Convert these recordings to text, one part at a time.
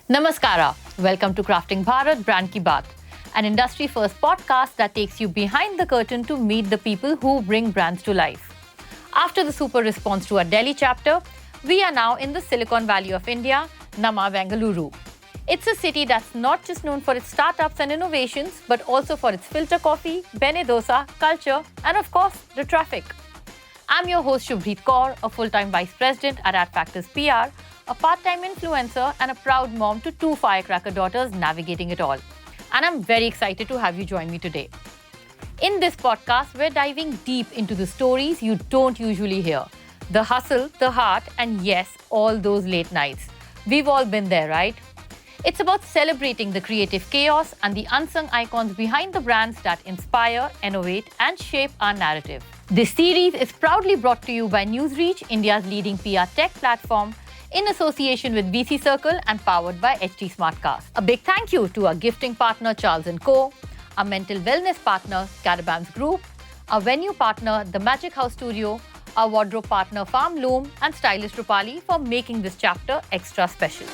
Namaskara. Welcome to Crafting Bharat, Brand Ki Baat, an industry-first podcast that takes you behind the curtain to meet the people who bring brands to life. After the super response to our Delhi chapter, we are now in the Silicon Valley of India, Nama Bengaluru. It's a city that's not just known for its startups and innovations, but also for its filter coffee, bene dosa, culture, and of course, the traffic. I'm your host Shubhreet Kaur, a full-time vice president at Adfactors PR, a part-time influencer and a proud mom to two firecracker daughters navigating it all. And I'm very excited to have you join me today. In this podcast, we're diving deep into the stories you don't usually hear. The hustle, the heart, and yes, all those late nights. We've all been there, right? It's about celebrating the creative chaos and the unsung icons behind the brands that inspire, innovate, and shape our narrative. This series is proudly brought to you by Newsreach, India's leading PR tech platform, in association with VC Circle and powered by HT Smartcast. A big thank you to our gifting partner Charles & Co., our mental wellness partner Carabams Group, our venue partner The Magic House Studio, our wardrobe partner Farm Loom, and stylist Rupali for making this chapter extra special.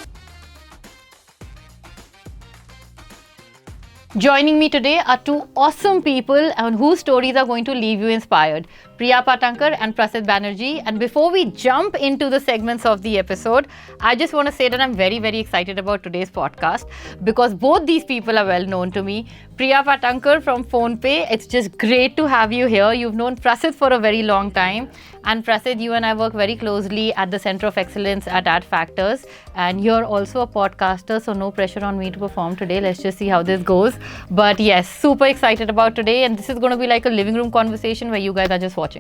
Joining me today are two awesome people whose stories are going to leave you inspired. Priya Patankar and Prasid Banerjee. And before we jump into the segments of the episode, I just want to say that I'm very, very excited about today's podcast because both these people are well known to me. Priya Patankar from PhonePe, it's just great to have you here. You've known Prasid for a very long time. And Prasid, you and I work very closely at the Center of Excellence at Adfactors. And you're also a podcaster, so no pressure on me to perform today. Let's just see how this goes. But yes, super excited about today. And this is going to be like a living room conversation where you guys are just watching.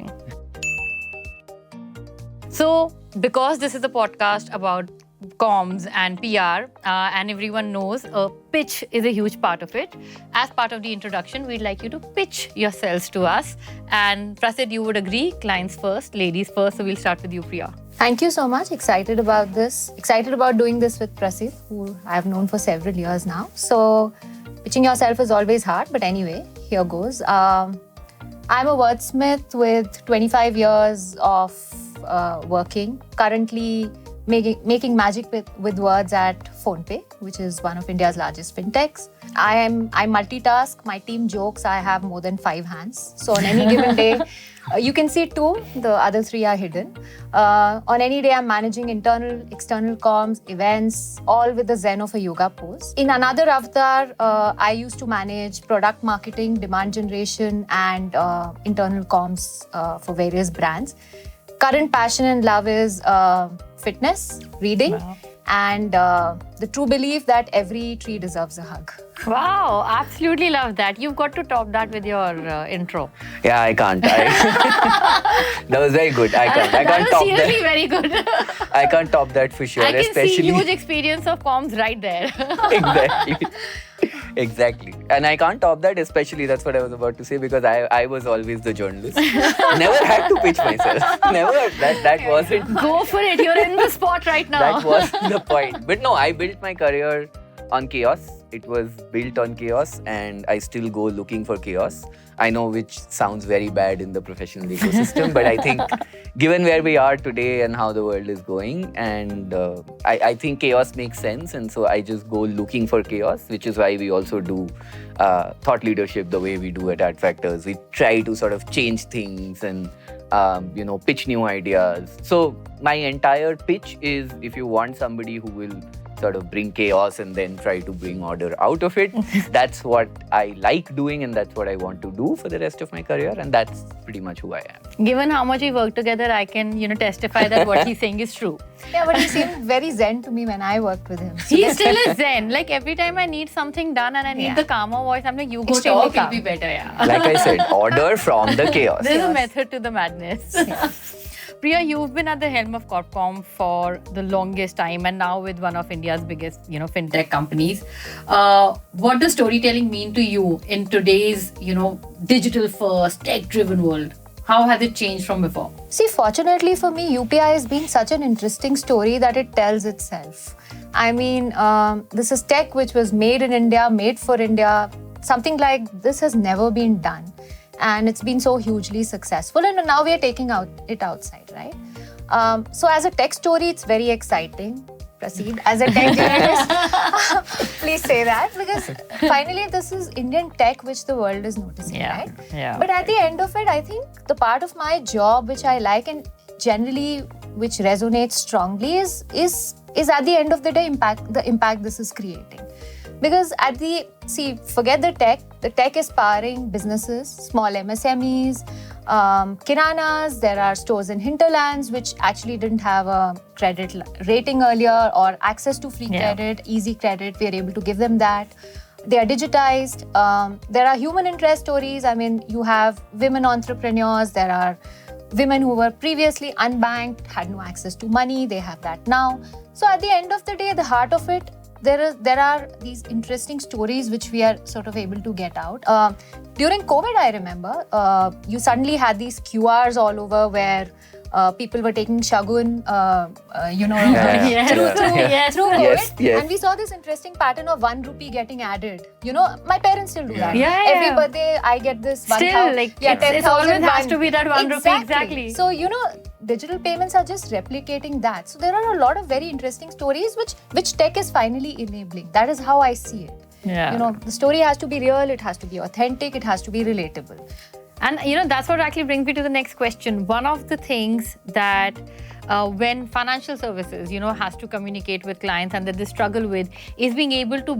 So, because this is a podcast about comms and PR, and everyone knows pitch is a huge part of it. As part of the introduction, we'd like you to pitch yourselves to us. And Prasid, you would agree, clients first, ladies first. So we'll start with you, Priya. Thank you so much. Excited about this. Excited about doing this with Prasid, who I've known for several years now. So pitching yourself is always hard, but anyway, here goes. I'm a wordsmith with 25 years of working. Currently making magic with words at PhonePe, which is one of India's largest fintechs. I multitask. My team jokes I have more than 5 hands. So on any given day, you can see 2. The other 3 are hidden. On any day, I'm managing internal, external comms, events, all with the zen of a yoga pose. In another avatar, I used to manage product marketing, demand generation, and internal comms for various brands. Current passion and love is fitness, reading, and the true belief that every tree deserves a hug. Wow, absolutely love that. You've got to top that with your intro. Yeah, I can't. That was very good. I can't top that. Seriously very good. I can't top that for sure. I can especially see huge experience of comms right there. Exactly. And I can't top that, especially that's what I was about to say, because I was always the journalist. Never had to pitch myself. Never. That wasn't. Go for it. You're in the spot right now. That was the point. But no, I built my career on chaos. It was built on chaos, and I still go looking for chaos. I know which sounds very bad in the professional ecosystem, but I think given where we are today and how the world is going, and I think chaos makes sense, and so I just go looking for chaos, which is why we also do thought leadership the way we do at Adfactors. We try to sort of change things and pitch new ideas. So my entire pitch is, if you want somebody who will sort of bring chaos and then try to bring order out of it. That's what I like doing, and that's what I want to do for the rest of my career, and that's pretty much who I am. Given how much we work together, I can, testify that what he's saying is true. Yeah, but he seemed very zen to me when I worked with him. So he still is zen. Like every time I need something done and I need the calmer voice, I'm like, you go talk, it'll be better, yeah. Like I said, order from the chaos. There's a method to the madness. Yeah. Priya, you've been at the helm of Corpcom for the longest time and now with one of India's biggest, fintech companies. What does storytelling mean to you in today's, digital first, tech-driven world? How has it changed from before? See, fortunately for me, UPI has been such an interesting story that it tells itself. I mean, this is tech which was made in India, made for India. Something like this has never been done. And it's been so hugely successful, and now we are taking it outside, right? So as a tech story, it's very exciting. Prasid, as a tech journalist, say that because finally this is Indian tech which the world is noticing, right? Yeah. But at the end of it, I think the part of my job which I like and generally which resonates strongly is at the end of the day the impact this is creating. Because forget the tech is powering businesses, small MSMEs, kiranas. There are stores in hinterlands which actually didn't have a credit rating earlier or access to free credit, easy credit. We are able to give them that. They are digitized. There are human interest stories. I mean, you have women entrepreneurs. There are women who were previously unbanked, had no access to money. They have that now. So at the end of the day, the heart of it, there are these interesting stories which we are sort of able to get out. During COVID, I remember, you suddenly had these QRs all over where people were taking shagun, through COVID. Yes. And we saw this interesting pattern of 1 rupee getting added. My parents still do that. Yeah. Every birthday, I get this 1,000. Still, like, it always has to be that 1 rupee, exactly. So, digital payments are just replicating that. So there are a lot of very interesting stories which tech is finally enabling. That is how I see it. Yeah. The story has to be real, it has to be authentic, it has to be relatable. And that's what actually brings me to the next question. One of the things that when financial services, has to communicate with clients and that they struggle with is being able to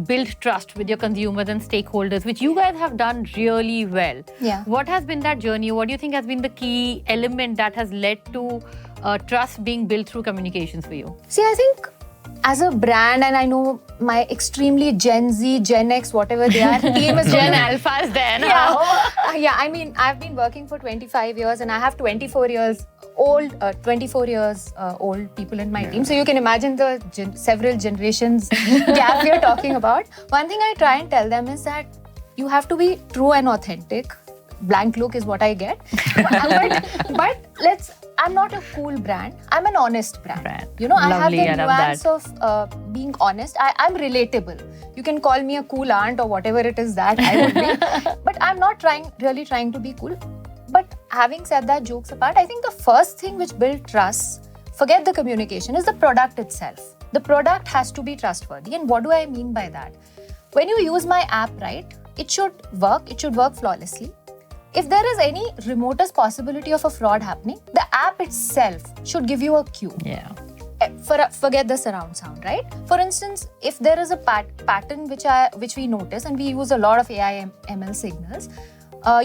build trust with your consumers and stakeholders, which you guys have done really well. Yeah. What has been that journey? What do you think has been the key element that has led to trust being built through communications for you? See, I think as a brand, and I know my extremely Gen Z, Gen X, whatever they are, team is Gen Alpha is there now. Yeah, I mean, I've been working for 25 years and I have 24 years old people in my team. So you can imagine the several generations gap we are talking about. One thing I try and tell them is that you have to be true and authentic. Blank look is what I get. but I'm not a cool brand. I'm an honest brand. I have the nuance of being honest. I'm relatable. You can call me a cool aunt or whatever it is that I would be. But I'm not really trying to be cool. But having said that, jokes apart, I think the first thing which built trust, forget the communication, is the product itself. The product has to be trustworthy. And what do I mean by that? When you use my app, right, it should work flawlessly. If there is any remotest possibility of a fraud happening, the app itself should give you a cue. Yeah. Forget the surround sound, right? For instance, if there is a pattern which we notice, and we use a lot of AI ML signals,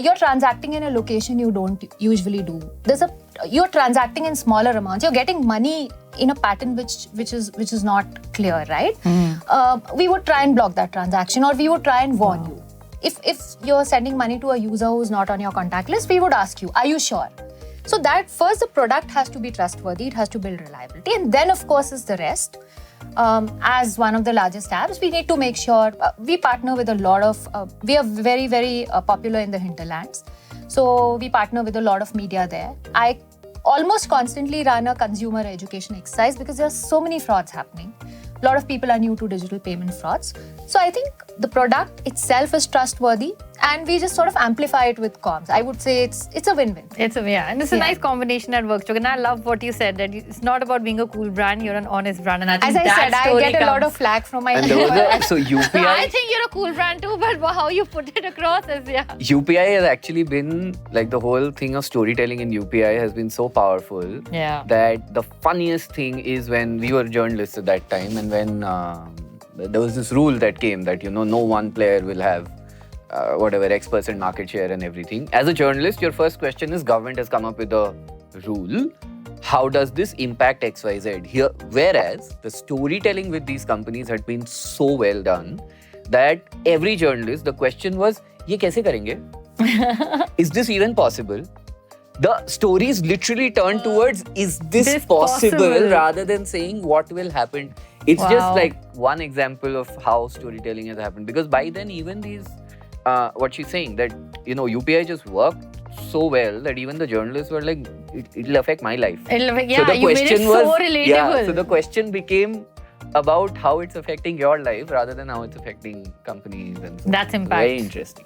you're transacting in a location you don't usually do. You're transacting in smaller amounts. You're getting money in a pattern which is not clear, right? We would try and block that transaction, or we would try and warn you. If you're sending money to a user who's not on your contact list, we would ask you, are you sure? So that first, the product has to be trustworthy, it has to build reliability, and then of course is the rest. As one of the largest apps, we need to make sure we partner with a lot of, we are very, very popular in the hinterlands. So we partner with a lot of media there. I almost constantly run a consumer education exercise because there are so many frauds happening. A lot of people are new to digital payment frauds. So I think the product itself is trustworthy and we just sort of amplify it with comms. I would say it's a win-win. And it's a nice combination that works together. And I love what you said, that it's not about being a cool brand, you're an honest brand. And I think as I said, I get a lot of flack from my So UPI... I think you're a cool brand too, but how you put it across is, UPI has actually been, like the whole thing of storytelling in UPI has been so powerful that the funniest thing is when we were journalists at that time and when there was this rule that came that, no one player will have whatever X% market share and everything. As a journalist, your first question is government has come up with a rule. How does this impact XYZ? Here, whereas the storytelling with these companies had been so well done that every journalist, the question was, ye kaise karenge? Is this even possible? The stories literally turned towards, is this possible? Rather than saying what will happen. It's just like one example of how storytelling has happened. Because by then, even these, what she's saying, that, UPI just worked so well that even the journalists were like, it'll affect my life. So the question made it so relatable. So the question became about how it's affecting your life rather than how it's affecting companies. And so that's impact. Very interesting.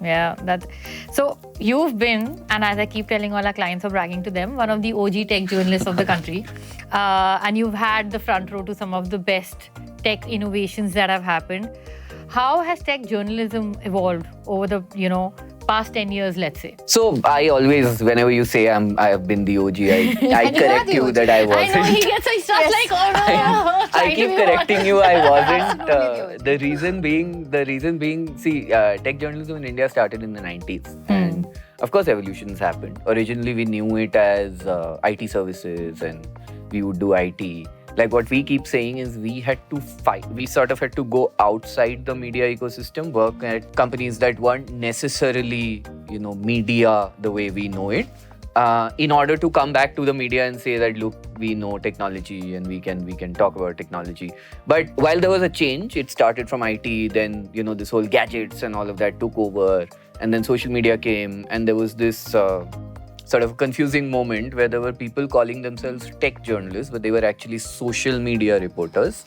So you've been, and as I keep telling all our clients or bragging to them, one of the OG tech journalists of the country. And you've had the front row to some of the best tech innovations that have happened. How has tech journalism evolved over the, past 10 years, let's say? So I always, whenever you say I have been the OG, I And you are correct the you OG. that I wasn't. I know he gets he starts like, oh no. I keep correcting you. I wasn't. Absolutely. The reason being, see, tech journalism in India started in the 90s, and of course, evolutions happened. Originally, we knew it as IT services, and we would do IT. Like what we keep saying is, we had to fight. We sort of had to go outside the media ecosystem, work at companies that weren't necessarily, media the way we know it. In order to come back to the media and say that, look, we know technology and we can talk about technology. But while there was a change, it started from IT, then this whole gadgets and all of that took over, and then social media came, and there was this sort of confusing moment where there were people calling themselves tech journalists, but they were actually social media reporters.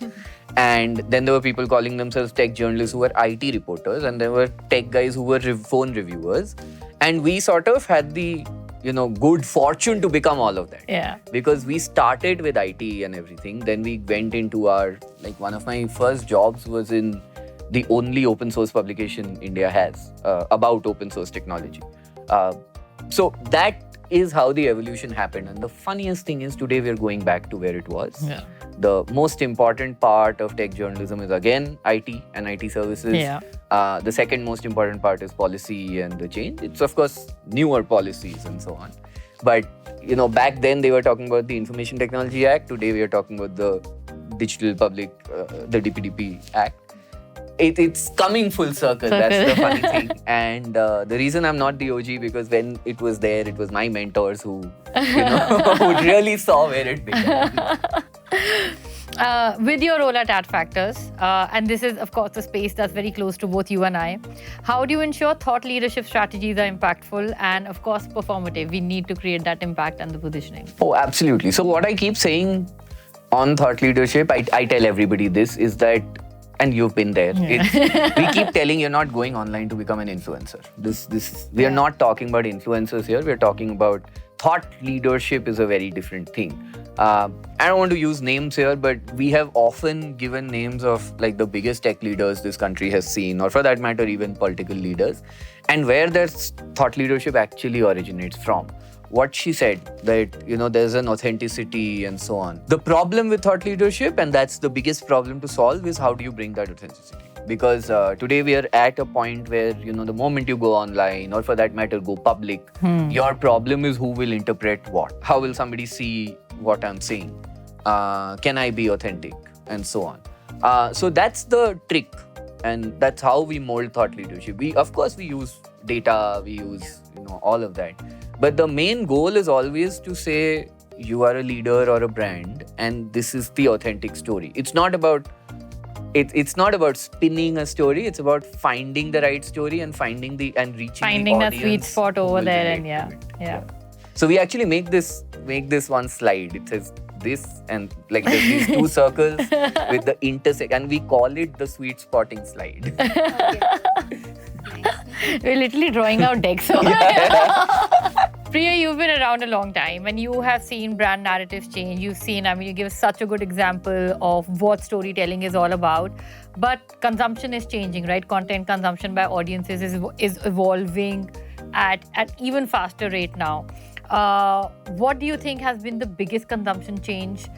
And then there were people calling themselves tech journalists who were IT reporters, and there were tech guys who were phone reviewers. And we sort of had the good fortune to become all of that. Yeah. Because we started with IT and everything. Then we went into one of my first jobs was in the only open source publication India has about open source technology. So that is how the evolution happened. And the funniest thing is today we're going back to where it was. Yeah. The most important part of tech journalism is again IT and IT services. Yeah. The second most important part is policy and the change. It's of course newer policies and so on. But back then they were talking about the Information Technology Act. Today we are talking about the Digital Public, the DPDP Act. It's coming full circle. That's the funny thing. And the reason I'm not the OG, because when it was there, it was my mentors who, who really saw where it began. With your role at Adfactors, and this is, of course, a space that's very close to both you and I, how do you ensure thought leadership strategies are impactful and, of course, performative? We need to create that impact and the positioning. Oh, absolutely. So what I keep saying on thought leadership, I tell everybody this, is that, and you've been there. Yeah. We keep telling you're not going online to become an influencer. We are not talking about influencers here. We're talking about thought leadership is a very different thing. I don't want to use names here, but we have often given names of like the biggest tech leaders this country has seen, or for that matter, even political leaders, and where their thought leadership actually originates from. What she said, that, there's an authenticity and so on. The problem with thought leadership, and that's the biggest problem to solve, is how do you bring that authenticity? Because today we are at a point where, the moment you go online, or for that matter, go public, your problem is who will interpret what? How will somebody see what I'm saying? Can I be authentic? And so on. So that's the trick. And that's how we mold thought leadership. Of course, we use data, we use, all of that. But the main goal is always to say you are a leader or a brand, and this is the authentic story. It's not about spinning a story. It's about finding the right story and reaching the audience that sweet spot who over will there, relate and to it. yeah. So we actually make this one slide. It says this, and like there's these two circles with the intersect, and we call it the sweet spotting slide. We're literally drawing out decks. Priya, you've been around a long time and you have seen brand narratives change. You've seen, you give such a good example of what storytelling is all about. But consumption is changing, right? Content consumption by audiences is evolving at even faster rate now. What do you think has been the biggest consumption change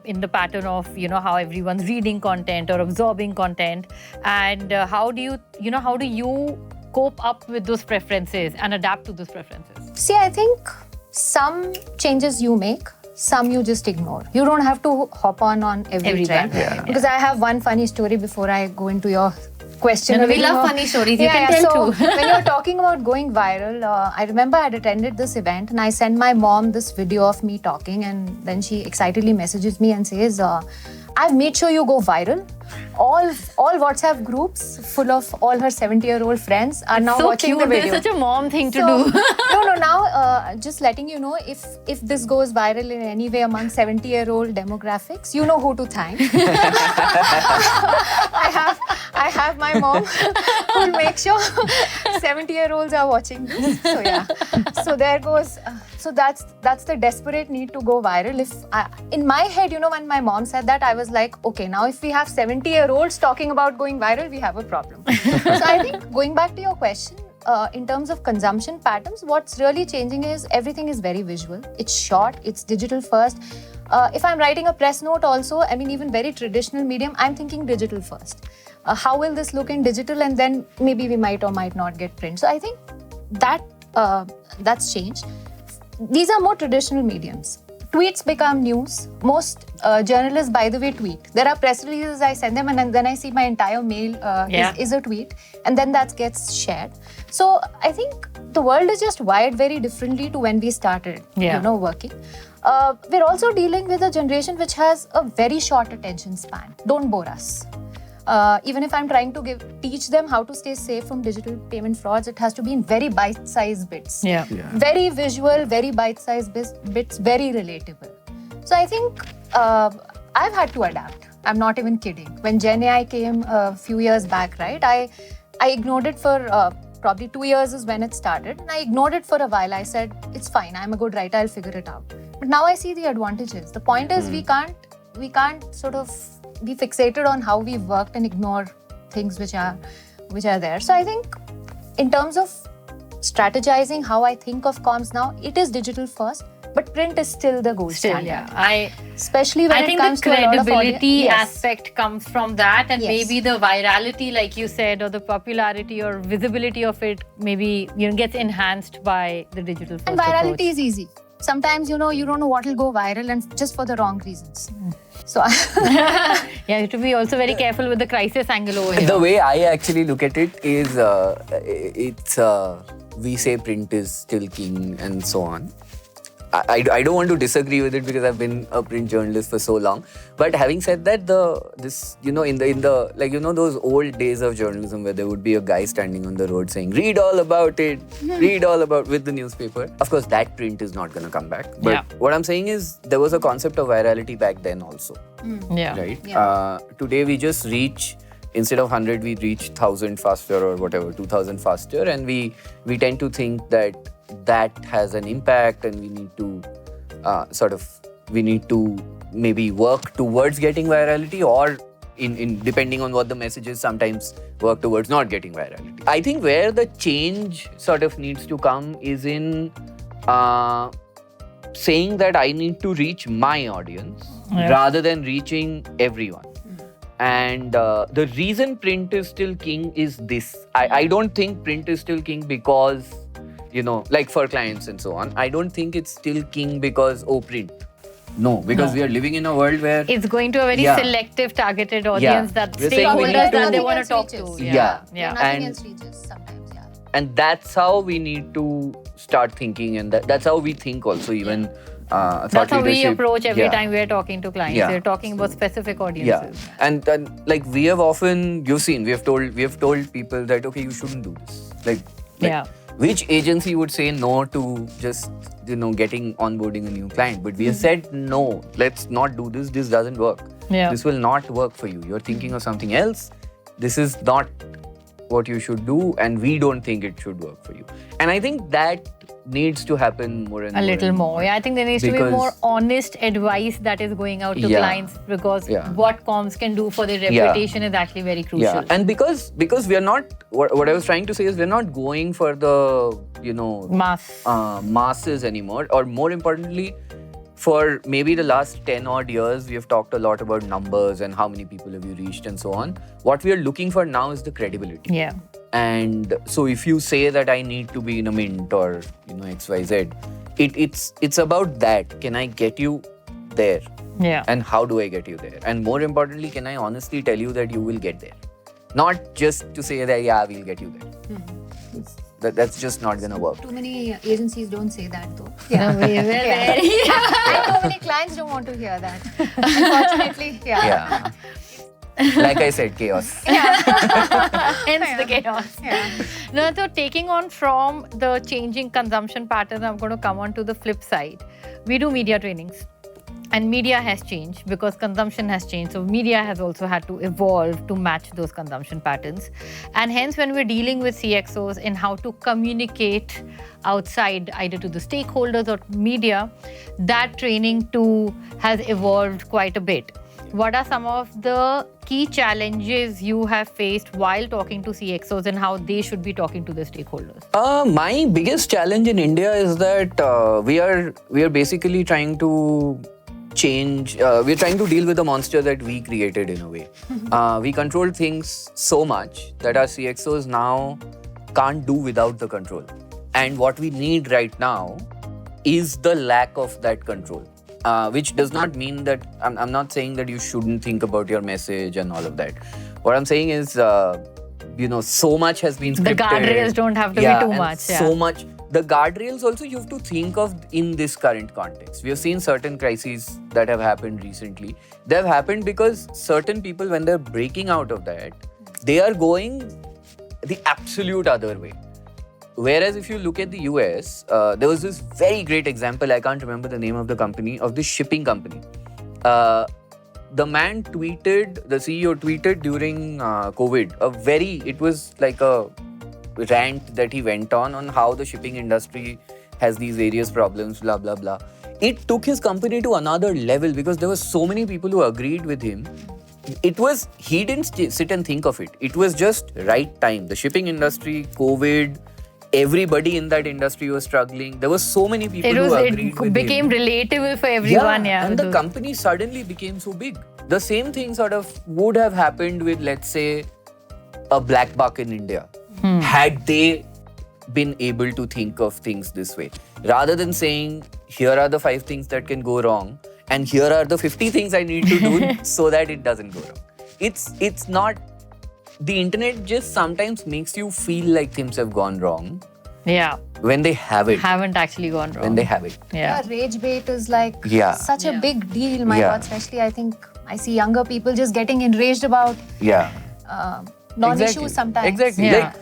in the pattern of how everyone's reading content or absorbing content, and how do you cope up with those preferences and adapt to those preferences? See, I think some changes you make, some you just ignore. You don't have to hop on every trend. Yeah. Because I have one funny story before I go into your question. No, we love funny stories. You can tell too. When you're talking about going viral, I remember I had attended this event and I sent my mom this video of me talking, and then she excitedly messages me and says, I've made sure you go viral. All WhatsApp groups full of all her 70-year-old friends are now watching the video. It's such a mom thing to do. Now just letting you know, if this goes viral in any way among 70-year-old demographics, you know who to thank. I have my mom who'll make sure 70-year-olds are watching this. So yeah. So there goes. So that's the desperate need to go viral. In my head, when my mom said that, I was like, okay, now if we have 70-year-olds talking about going viral, we have a problem. So I think going back to your question, in terms of consumption patterns, what's really changing is everything is very visual. It's short. It's digital first. If I'm writing a press note also, I mean, even very traditional medium, I'm thinking digital first. How will this look in digital? And then maybe we might or might not get print. So I think that's changed. These are more traditional mediums. Tweets become news. Most journalists, by the way, tweet. There are press releases, I send them, and then I see my entire mail is a tweet. And then that gets shared. So I think the world is just wired very differently to when we started, working. We're also dealing with a generation which has a very short attention span. Don't bore us. Even if I'm trying to teach them how to stay safe from digital payment frauds, it has to be in very bite-sized bits. Yeah. Very visual, very bite-sized bits, very relatable. So I think I've had to adapt. I'm not even kidding. When Gen AI came a few years back, right, I ignored it for probably 2 years is when it started. And I ignored it for a while. I said, it's fine. I'm a good writer. I'll figure it out. But now I see the advantages. The point is we can't sort of be fixated on how we've worked and ignore things which are there. So I think in terms of strategizing how I think of comms now, it is digital first, but print is still the gold standard. Yeah. Especially when it comes to a lot of I think the credibility audience. aspect comes from that, and maybe the virality, like you said, or the popularity or visibility of it maybe gets enhanced by the digital first And virality approach. is easy. Sometimes you don't know what will go viral, and just for the wrong reasons. So Yeah, you have to be also very careful with the crisis angle over here. The way I actually look at it is, we say print is still king and so on. I don't want to disagree with it because I've been a print journalist for so long. But having said that, those old days of journalism where there would be a guy standing on the road saying, read all about it, read all about with the newspaper. Of course, that print is not going to come back. But what I'm saying is there was a concept of virality back then also. Right? Yeah. Today we just reach, instead of 100, we reach 1,000 faster or whatever, 2,000 faster. And we tend to think that has an impact, and we need to maybe work towards getting virality, or in depending on what the message is, sometimes work towards not getting virality. I think where the change sort of needs to come is in saying that I need to reach my audience rather than reaching everyone. And the reason print is still king is this. I don't think print is still king because, like for clients and so on, I don't think it's still king because, print. No, because we are living in a world where it's going to a very selective, targeted audience that We're saying we need stakeholders to- that they want to talk Reaches. to. Yeah. Nothing And- else reaches sometimes, and that's how we need to start thinking, and that's how we think also, even That's thought how we leadership. approach every Yeah. time we're talking to clients. Yeah. We're talking about specific audiences. And like we have told people that, okay, you shouldn't do this. Like which agency would say no to just onboarding a new client? But we have said no, let's not do this. This doesn't work. Yeah. This will not work for you. You're thinking of something else. This is not what you should do, and we don't think it should work for you. And I think that needs to happen more and A more. little and more. Yeah, I think there needs to be Because- more honest advice that is going out to Yeah. clients, because Yeah. what comms can do for their reputation is actually very crucial. Yeah, and because we are not, what I was trying to say is we're not going for the, Mass. masses anymore, or more importantly, for maybe the last 10 odd years, we have talked a lot about numbers and how many people have you reached and so on. What we are looking for now is the credibility. Yeah. And so if you say that I need to be in a mint or XYZ, it's about that. Can I get you there? Yeah. And how do I get you there? And more importantly, can I honestly tell you that you will get there? Not just to say that, we'll get you there. That's just not gonna work. Too many agencies don't say that though. No, we will very- And so many clients don't want to hear that. Unfortunately, Yeah. Like I said, chaos. Hence the chaos. Yeah. No, so taking on from the changing consumption patterns, I'm going to come on to the flip side. We do media trainings. And media has changed because consumption has changed. So media has also had to evolve to match those consumption patterns. And hence, when we're dealing with CXOs in how to communicate outside, either to the stakeholders or media, that training too has evolved quite a bit. What are some of the key challenges you have faced while talking to CXOs and how they should be talking to the stakeholders? My biggest challenge in India is that we are basically trying to change. We're trying to deal with the monster that we created in a way. We control things so much that our CXOs now can't do without the control. And what we need right now is the lack of that control. Which does not mean that I'm not saying that you shouldn't think about your message and all of that. What I'm saying is, so much has been scripted. The guardrails don't have to be too much. So much. The guardrails also you have to think of in this current context. We have seen certain crises that have happened recently. They have happened because certain people, when they're breaking out of that, they are going the absolute other way. Whereas if you look at the US, there was this very great example, I can't remember the name of the company, of this shipping company. The man tweeted, the CEO tweeted during COVID, it was like a rant that he went on how the shipping industry has these various problems, blah, blah, blah. It took his company to another level because there were so many people who agreed with him. He didn't sit and think of it. It was just right time. The shipping industry, COVID, everybody in that industry was struggling. There were so many people who agreed with him. It became relatable for everyone. And the company suddenly became so big. The same thing sort of would have happened with, let's say, a black buck in India. Had they been able to think of things this way. Rather than saying, here are the 5 things that can go wrong and here are the 50 things I need to do so that it doesn't go wrong. It's not... The internet just sometimes makes you feel like things have gone wrong. Yeah. When they haven't. Haven't actually gone wrong. When they haven't. Yeah. Rage bait is like such a big deal. My God, especially I think I see younger people just getting enraged about non-issues sometimes. Exactly. Yeah.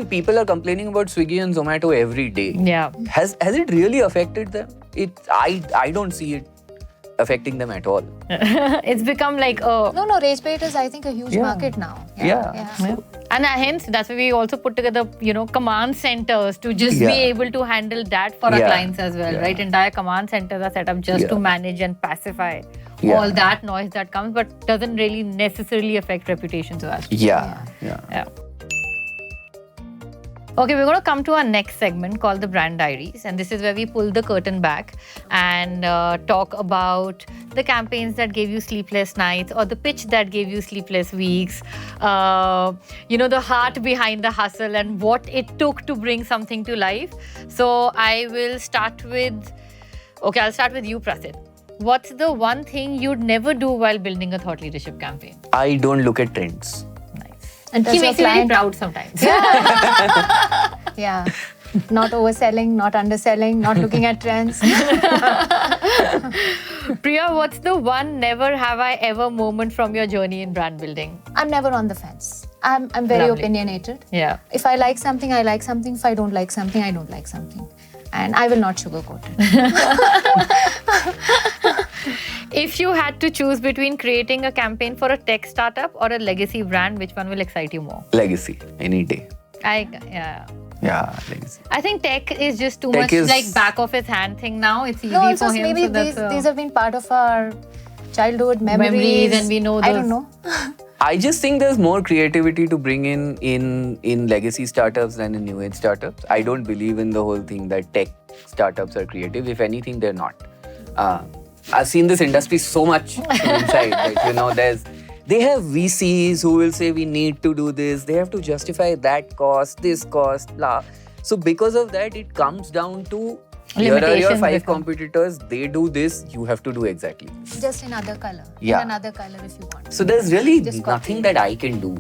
People are complaining about Swiggy and Zomato every day. Yeah. Has it really affected them? I don't see it affecting them at all. It's become like a... No, rage bait is I think a huge market now. Yeah. And hence, that's why we also put together, command centers to just be able to handle that for our clients as well, right? Entire command centers are set up just to manage and pacify all that noise that comes, but doesn't really necessarily affect reputations of us. Yeah. Okay, we're going to come to our next segment called the Brand Diaries. And this is where we pull the curtain back and talk about the campaigns that gave you sleepless nights or the pitch that gave you sleepless weeks. The heart behind the hustle and what it took to bring something to life. So I'll start with you, Prasid. What's the one thing you'd never do while building a thought leadership campaign? I don't look at trends. And he makes you very proud sometimes. Yeah. Not overselling, not underselling, not looking at trends. Priya, what's the one never have I ever moment from your journey in brand building? I'm never on the fence. I'm very opinionated. Yeah. If I like something, I like something. If I don't like something, I don't like something. And I will not sugarcoat it. If you had to choose between creating a campaign for a tech startup or a legacy brand, which one will excite you more? Legacy, any day. Yeah, legacy. I think tech is just too much like back of his hand thing now. It's easy for him. Maybe these have been part of our childhood memories and we know those. I don't know. I just think there's more creativity to bring in legacy startups than in new age startups. I don't believe in the whole thing that tech startups are creative. If anything, they're not. I've seen this industry so much from inside that, they have VCs who will say we need to do this. They have to justify that cost, this cost, blah. So because of that, it comes down to here are your 5 competitors. They do this. You have to do exactly. Just another color. Yeah. In another color if you want. So there's really nothing that I can do.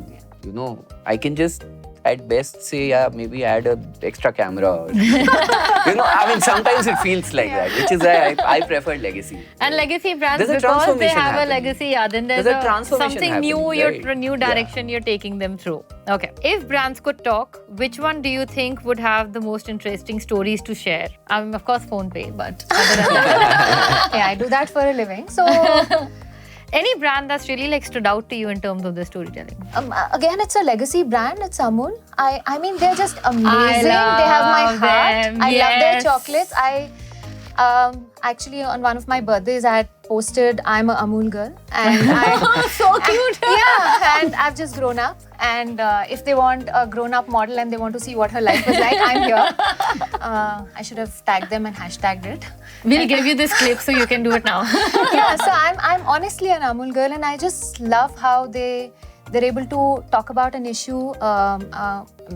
I can just at best say, yeah, maybe add a extra camera. Or, I mean, sometimes it feels like that, which is why I prefer legacy. And legacy brands, There's a because they transformation have happening. a legacy, then there's There's a transformation something new, happening, new right? direction you're taking them through. Okay. If brands could talk, which one do you think would have the most interesting stories to share? Of course, PhonePe, but other than that. Yeah, I do that for a living. So Any brand that's really like stood out to you in terms of the storytelling? again, it's a legacy brand. It's Amul. I mean, they're just amazing. They love have my heart. them. I love their Yes. chocolates. I actually on one of my birthdays I had posted I'm a Amul girl, and So cute. yeah, and I've just grown up. And if they want a grown-up model and they want to see what her life was like, I'm here. I should have tagged them and hashtagged it. We'll give you this clip so you can do it now. Yeah, so I'm honestly an Amul girl, and I just love how they're able to talk about an issue,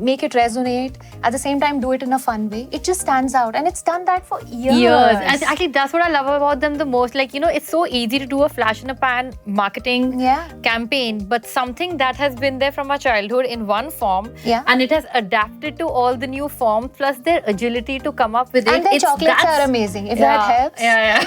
make it resonate, at the same time do it in a fun way. It just stands out, and it's done that for years. And actually, that's what I love about them the most. Like, it's so easy to do a flash in a pan marketing campaign, but something that has been there from our childhood in one form, and it has adapted to all the new forms, plus their agility to come up with it. And their chocolates are amazing, if that helps. Yeah.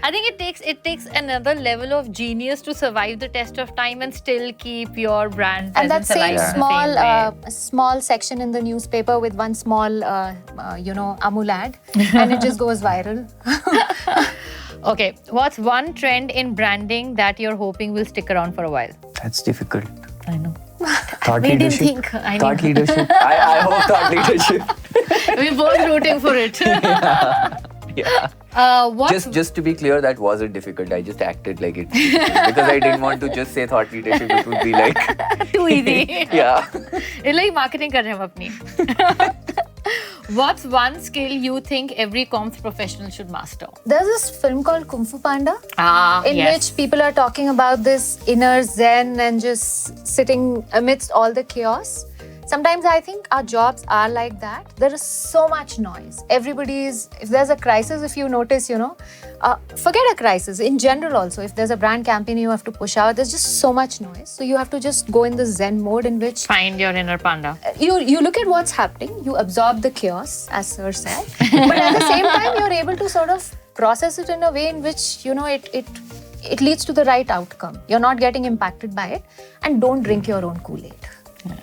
I think it takes another level of genius to survive the test of time and still keep your brand and that presence same alive small section in the newspaper with one small Amul ad, and it just goes viral. Okay, what's one trend in branding that you're hoping will stick around for a while? That's difficult. I know. Thought We didn't leadership. think. I Thought mean, leadership. I hope thought leadership. we're both rooting for it. Yeah. What? Just to be clear, that wasn't difficult. I just acted like it because I didn't want to just say thought leadership. It would be like Too easy. yeah. It's like marketing कर रहे हैं हम अपनी. What's one skill you think every comms professional should master? There's this film called Kung Fu Panda, in yes. which people are talking about this inner zen and just sitting amidst all the chaos. Sometimes I think our jobs are like that. There is so much noise. If there's a crisis, if you notice, forget a crisis. In general also, if there's a brand campaign you have to push out, there's just so much noise. So you have to just go in the zen mode in which Find your inner panda. you look at what's happening, you absorb the chaos, as Sir said. But at the same time, you're able to sort of process it in a way in which, it leads to the right outcome. You're not getting impacted by it. And don't drink your own Kool-Aid.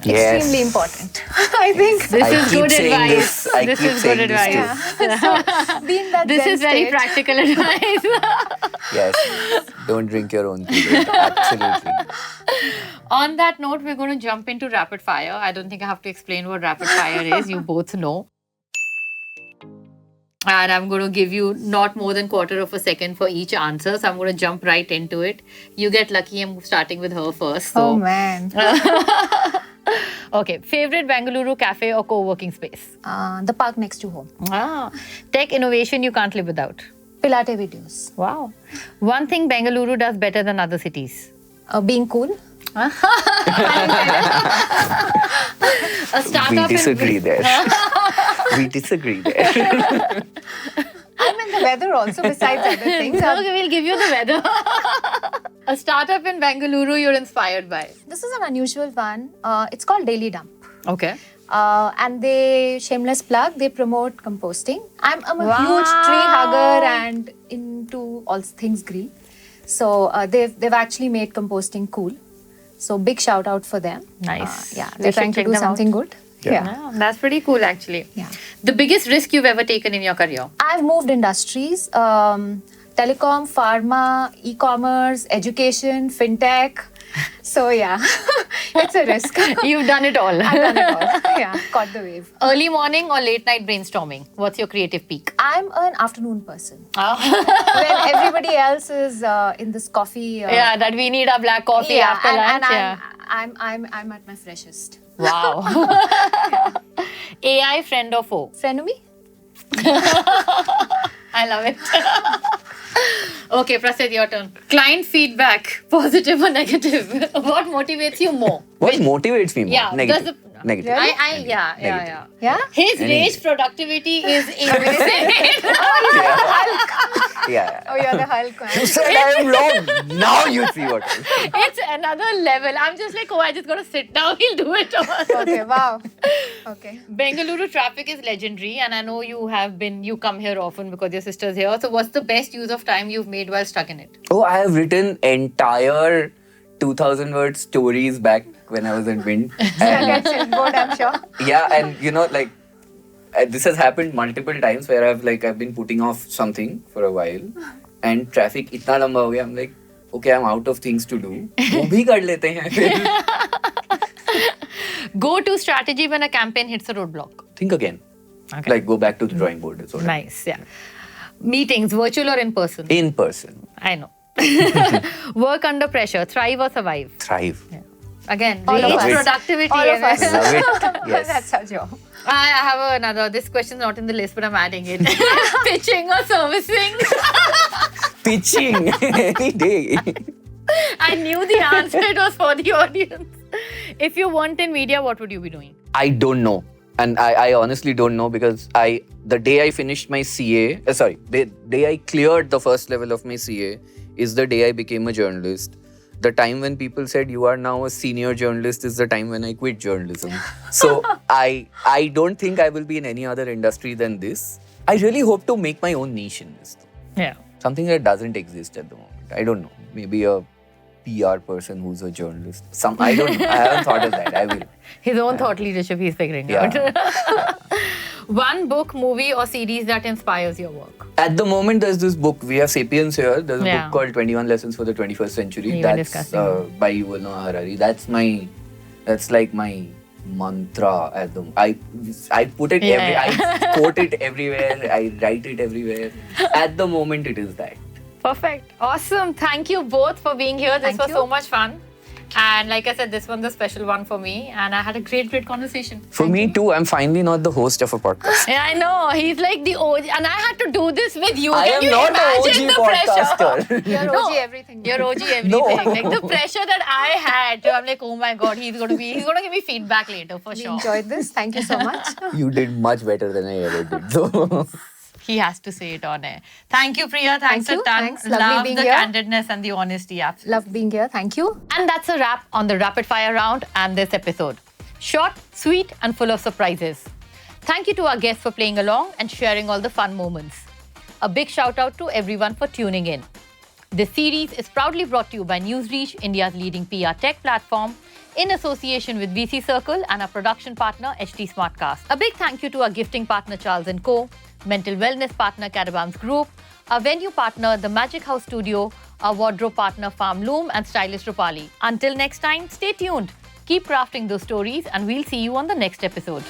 Yes. Extremely important. I think This I is keep good saying advice. this. I This keep is good saying this advice. too. be in that This zen is very state. practical advice. Yes. Don't drink your own Kool-Aid. Absolutely. On that note, we're going to jump into rapid fire. I don't think I have to explain what rapid fire is. You both know. And I'm going to give you not more than quarter of a second for each answer. So I'm going to jump right into it. You get lucky. I'm starting with her first. So. Oh man. Okay. Favorite Bengaluru cafe or co-working space? The park next to home. Tech innovation you can't live without. Pilate videos. Wow. One thing Bengaluru does better than other cities. Being cool. A startup We disagree in... there. We disagree there. I'm in the weather also, besides other things. Okay, we'll give you the weather. A startup in Bengaluru you're inspired by. This is an unusual one. It's called Daily Dump. Okay. And they, shameless plug, they promote composting. I'm a Wow. huge tree hugger and into all things green. So they've actually made composting cool. So big shout out for them. Nice. Yeah, We they're should trying to check do them something out. good. Yeah, that's pretty cool actually. Yeah. The biggest risk you've ever taken in your career? I've moved industries, telecom, pharma, e-commerce, education, fintech. So yeah, it's a risk. You've done it all. I've done it all. Yeah, caught the wave. Early morning or late night brainstorming? What's your creative peak? I'm an afternoon person. When everybody else is in this coffee. Yeah, that we need a black coffee after lunch. I'm at my freshest. Wow. AI friend or foe? Frenemy? I love it. Okay, Prasid, your turn. Client feedback, positive or negative? What motivates you more? What motivates me more? Yeah, Negative. Negative. Really? Negative. Yeah? His Any- rage productivity is insane. Yeah. Oh, you're the Hulk, man. You said I am wrong. Now you see what. It's another level. I'm just like, oh, I just got to sit down. He'll do it all. Okay, wow. Okay. Bengaluru traffic is legendary, and I know you come here often because your sister's here. So, what's the best use of time you've made while stuck in it? Oh, I have written entire 2,000 word stories back when I was in Wind. That gets in board, I'm sure. Yeah, and this has happened multiple times where I've been putting off something for a while, and traffic itna lamba ho gaya. I'm like, okay, I'm out of things to do. वो भी कर लेते हैं फिर. Go-to strategy when a campaign hits a roadblock. Think again. Okay. Like go back to the drawing board. Is what I mean. Nice, yeah. Meetings, virtual or in person? In person. I know. Work under pressure, thrive or survive? Thrive. Again, All of rage, us. productivity. All of us. Love it. Yes. That's our job. I have another. This question's not in the list, but I'm adding it. Pitching or servicing? Pitching any day. I knew the answer. It was for the audience. If you weren't in media, what would you be doing? I don't know. And I honestly don't know because the day I finished my CA, the day I cleared the first level of my CA is the day I became a journalist. The time when people said you are now a senior journalist is the time when I quit journalism. So I don't think I will be in any other industry than this. I really hope to make my own niche in this. Yeah. Something that doesn't exist at the moment. I don't know. Maybe a PR person who's a journalist. I don't know. I haven't thought of that. I will. His own thought leadership he's figuring Yeah. out. One book, movie or series that inspires your work? At the moment, there's this book. We have Sapiens here. There's a Yeah. book called 21 Lessons for the 21st Century. We were That's discussing. by Yuval Noah Harari. That's like my mantra at the I put it I quote it everywhere. I write it everywhere. At the moment, it is that. Perfect. Awesome. Thank you both for being here. This Thank was you. so much fun. And like I said, this one's a special one for me. And I had a great conversation. For me too, I'm finally not the host of a podcast. Yeah, I know. He's like the OG. And I had to do this with you. I Can am you not imagine an the OG pressure? podcaster. You're No. OG everything. You're OG everything. No. Like the pressure that I had. I'm like, oh my God, he's gonna give me feedback later for We sure. enjoyed this. Thank you so much. You did much better than I ever did. So. He has to say it on air. Thank you, Priya. Thanks Thank a you. ton. Thanks. Lovely Love being the here. candidness and the honesty. Absolutely. Love being here. Thank you. And that's a wrap on the rapid fire round and this episode. Short, sweet, and full of surprises. Thank you to our guests for playing along and sharing all the fun moments. A big shout out to everyone for tuning in. This series is proudly brought to you by Newsreach, India's leading PR tech platform, in association with VC Circle and our production partner, HT Smartcast. A big thank you to our gifting partner, Charles & Co., mental wellness partner, Caravans Group, our venue partner, The Magic House Studio, our wardrobe partner, Farm Loom, and stylist Rupali. Until next time, stay tuned. Keep crafting those stories, and we'll see you on the next episode.